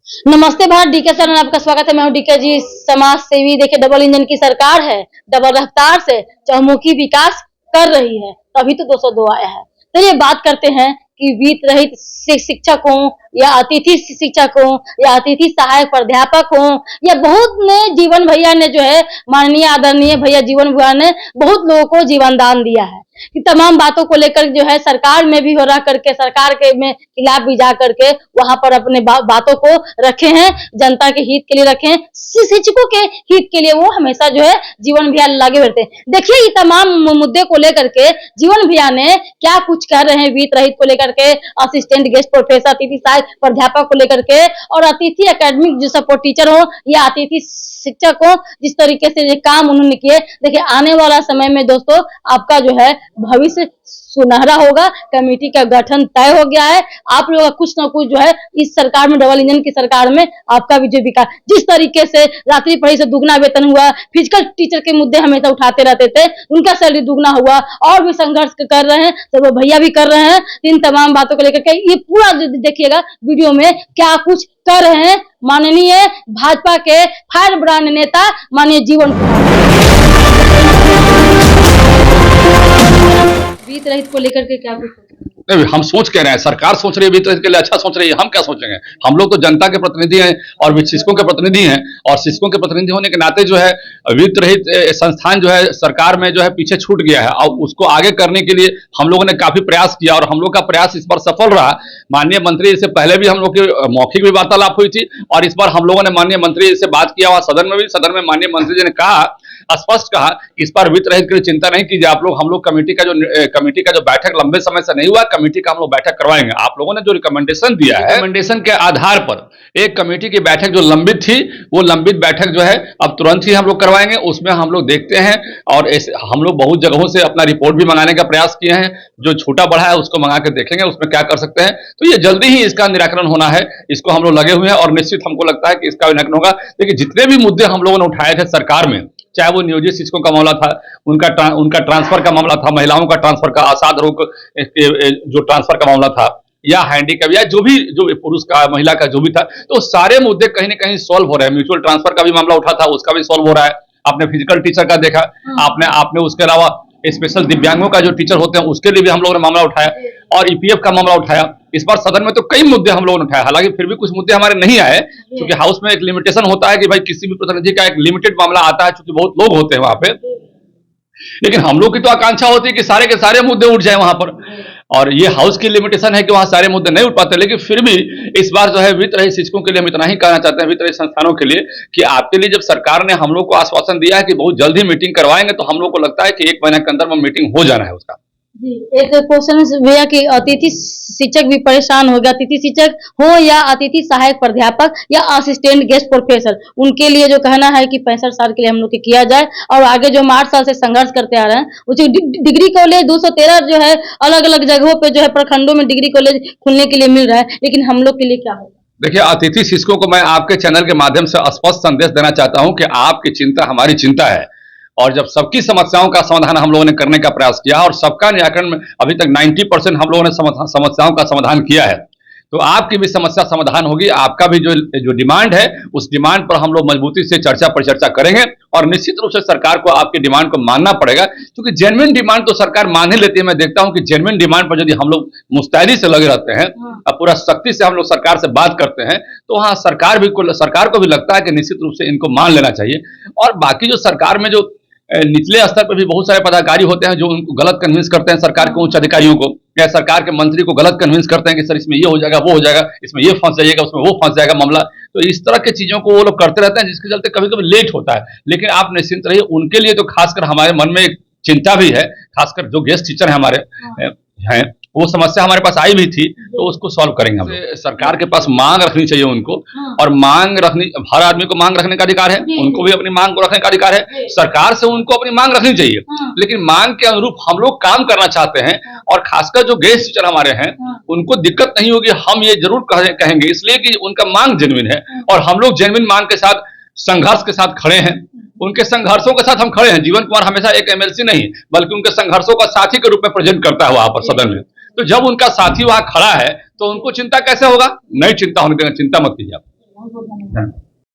नमस्ते Bharat, DK sir में आपका स्वागत है। मैं हूं डीके जी, समाज सेवी। देखिए, डबल इंजन की सरकार है, डबल रफ्तार से चहुमुखी विकास कर रही है, तभी तो 202 आया है। चलिए बात करते हैं कि वित्त रहित शिक्षक हो या अतिथि शिक्षक हो या अतिथि सहायक प्राध्यापक हो या बहुत ने जीवन भैया ने जो है माननीय आदरणीय भैया जीवन भैया ने बहुत लोगों को जीवन दान दिया है। कि तमाम बातों को लेकर जो है सरकार में भी हो रहा करके सरकार के में खिलाफ भी जा करके वहां पर अपने बातों को रखे हैं, जनता के हित के लिए रखे हैं, शिक्षकों के हित के लिए वो हमेशा जो है जीवन भैया लगे रहते हैं। देखिए, ये तमाम मुद्दे को लेकर के जीवन भैया ने क्या कुछ कह रहे हैं वित्त रहित को लेकर के, असिस्टेंट गेस्ट प्रोफेसर, अतिथि सहायक प्राध्यापक को लेकर के और अतिथि एकेडमिक जो सपोर्ट टीचर हो या अतिथि शिक्षक हो, जिस तरीके से ये काम उन्होंने किए। देखिए, आने वाला समय में दोस्तों आपका जो है भविष्य सुनहरा होगा। कमेटी का गठन तय हो गया है। आप लोग का कुछ ना कुछ जो है इस सरकार में, डबल इंजन की सरकार में आपका भी जो विकास, जिस तरीके से रात्रि पढ़ाई से दुगना वेतन हुआ, फिजिकल टीचर के मुद्दे हमेशा उठाते रहते थे, उनका सैलरी दुगना हुआ और भी संघर्ष कर रहे हैं, तो वो भैया भी कर रहे हैं। इन तमाम बातों को लेकर के ये पूरा देखिएगा वीडियो में क्या कुछ कर रहे हैं माननीय भाजपा के फायर ब्रांड नेता माननीय जीवन वित्त रहित को लेकर के क्या कुछ नहीं, हम सोच कह रहे हैं, सरकार सोच रही है वित्त रहित के लिए अच्छा सोच रही है, हम क्या सोचेंगे। हम लोग तो जनता के प्रतिनिधि हैं और शिक्षकों के प्रतिनिधि हैं, और शिक्षकों के प्रतिनिधि होने के नाते जो है वित्त रहित संस्थान जो है सरकार में जो है पीछे छूट गया है, और उसको आगे करने के लिए हम लोगों ने काफी प्रयास किया और हम लोग का प्रयास इस बार सफल रहा। माननीय मंत्री से पहले भी हम लोग की मौखिक भी वार्तालाप हुई थी और इस बार हम लोगों ने माननीय मंत्री से बात किया, वहां सदन में भी, सदन में माननीय मंत्री जी ने कहा, स्पष्ट कहा, इस बार वित्त रहित के लिए चिंता नहीं कीजिए आप लोग। हम लोग कमेटी का जो बैठक लंबे समय से नहीं हुआ, कमेटी का हम लोग बैठक करवाएंगे। आप लोगों ने जो रिकमेंडेशन दिया है, रिकमेंडेशन के आधार पर एक कमेटी की बैठक जो लंबित थी, वो लंबित बैठक जो है अब तुरंत ही हम लोग करवाएंगे। उसमें हम लोग देखते हैं और हम लोग बहुत जगहों से अपना रिपोर्ट भी मंगाने का प्रयास किए हैं। जो छोटा बड़ा है उसको मंगा के देखेंगे उसमें क्या कर सकते हैं। तो ये जल्दी ही इसका निराकरण होना है, इसको हम लोग लगे हुए हैं और निश्चित हमको लगता है कि इसका निराकरण होगा। देखिए, जितने भी मुद्दे हम लोगों ने उठाए थे सरकार में, चाहे वो नियोजित शिक्षकों का मामला था, उनका ट्रांसफर का मामला था, महिलाओं का ट्रांसफर का, असाधारण जो ट्रांसफर का मामला था, या हैंडीकैप या जो पुरुष का महिला का जो भी था, तो सारे मुद्दे कहीं ना कहीं सॉल्व हो रहे हैं। म्यूचुअल ट्रांसफर का भी मामला उठा था, उसका भी सॉल्व हो रहा है। आपने फिजिकल टीचर का देखा, आपने उसके अलावा स्पेशल दिव्यांगों का जो टीचर होते हैं उसके लिए भी हम लोगों ने मामला उठाया और ईपीएफ का मामला उठाया। इस बार सदन में तो कई मुद्दे हम लोगों ने उठाए, हालांकि फिर भी कुछ मुद्दे हमारे नहीं आए, क्योंकि हाउस में एक लिमिटेशन होता है कि भाई किसी भी प्रतिनिधि का एक लिमिटेड मामला आता है, क्योंकि बहुत लोग होते हैं वहां पे। लेकिन हम लोग की तो आकांक्षा होती है कि सारे के सारे मुद्दे उठ जाए वहां पर, और ये हाउस की लिमिटेशन है कि वहां सारे मुद्दे नहीं उठ पाते। लेकिन फिर भी इस बार जो है वित्त रहित शिक्षकों के लिए हम इतना ही कहना चाहते हैं, वित्त रहित संस्थानों के लिए, कि आपके लिए जब सरकार ने हम लोग को आश्वासन दिया है कि बहुत जल्द ही मीटिंग करवाएंगे, तो हम लोग को लगता है कि 1 महीने के अंदर में मीटिंग हो जाना है उसका। जी, एक क्वेश्चन भैया कि अतिथि शिक्षक भी परेशान हो गया, अतिथि शिक्षक हो या अतिथि सहायक प्राध्यापक या असिस्टेंट गेस्ट प्रोफेसर, उनके लिए जो कहना है कि 65 साल के लिए हम लोग किया जाए और आगे जो 8 साल से संघर्ष करते आ रहे हैं, उसे डिग्री कॉलेज 213 जो है अलग अलग जगहों पे जो है प्रखंडों में डिग्री कॉलेज खुलने के लिए मिल रहा है, लेकिन हम लोग के लिए क्या होगा। देखिए, अतिथि शिक्षकों को मैं आपके चैनल के माध्यम से स्पष्ट संदेश देना चाहता हूं कि आपकी चिंता हमारी चिंता है, और जब सबकी समस्याओं का समाधान हम लोगों ने करने का प्रयास किया और सबका निराकरण में अभी तक 90% हम लोगों ने समस्याओं का समाधान किया है, तो आपकी भी समस्या समाधान होगी। आपका भी जो डिमांड है, उस डिमांड पर हम लोग मजबूती से चर्चा परिचर्चा करेंगे और निश्चित रूप से सरकार को आपकी डिमांड को मानना पड़ेगा, क्योंकि जेन्युइन डिमांड तो सरकार मान ही लेती है। मैं देखता हूं कि जेन्युइन डिमांड पर यदि हम लोग मुस्तैदी से लगे रहते हैं और पूरा सख्ती से हम लोग सरकार से बात करते हैं, तो वहां सरकार को भी लगता है कि निश्चित रूप से इनको मान लेना चाहिए। और बाकी जो सरकार में जो निचले स्तर पर भी बहुत सारे पदाधिकारी होते हैं जो उनको गलत कन्विंस करते हैं, सरकार के उच्च अधिकारियों को या सरकार के मंत्री को गलत कन्विंस करते हैं कि सर इसमें ये हो जाएगा, वो हो जाएगा, इसमें ये फंस जाइएगा, उसमें वो फंस जाएगा मामला। तो इस तरह की चीजों को वो लोग करते रहते हैं, जिसके चलते कभी कभी लेट होता है। लेकिन आप निश्चिंत रहिए, उनके लिए तो खासकर हमारे मन में एक चिंता भी है, खासकर जो गेस्ट टीचर है हमारे हैं, वो समस्या हमारे पास आई भी थी, तो उसको सॉल्व करेंगे हम। सरकार के पास मांग रखनी चाहिए उनको, और मांग रखनी, हर आदमी को मांग रखने का अधिकार है, उनको भी अपनी मांग को रखने का अधिकार है। सरकार से उनको अपनी मांग रखनी चाहिए, लेकिन मांग के अनुरूप हम लोग काम करना चाहते हैं। और खासकर जो गेस्ट टीचर हमारे हैं उनको दिक्कत नहीं होगी, हम ये जरूर कहेंगे, इसलिए कि उनका मांग जेन्युइन है और हम लोग जेन्युइन मांग के साथ, संघर्ष के साथ खड़े हैं। उनके संघर्षों के साथ हम खड़े हैं। जीवन कुमार हमेशा एक एमएलसी नहीं, बल्कि उनके संघर्षों का साथी के रूप में प्रेजेंट करता है वहां पर सदन में। तो जब उनका साथी वहां खड़ा है तो उनको चिंता कैसे होगा? नहीं चिंता होने देना, चिंता मत कीजिए आप। बहुत बहुत धन्यवाद।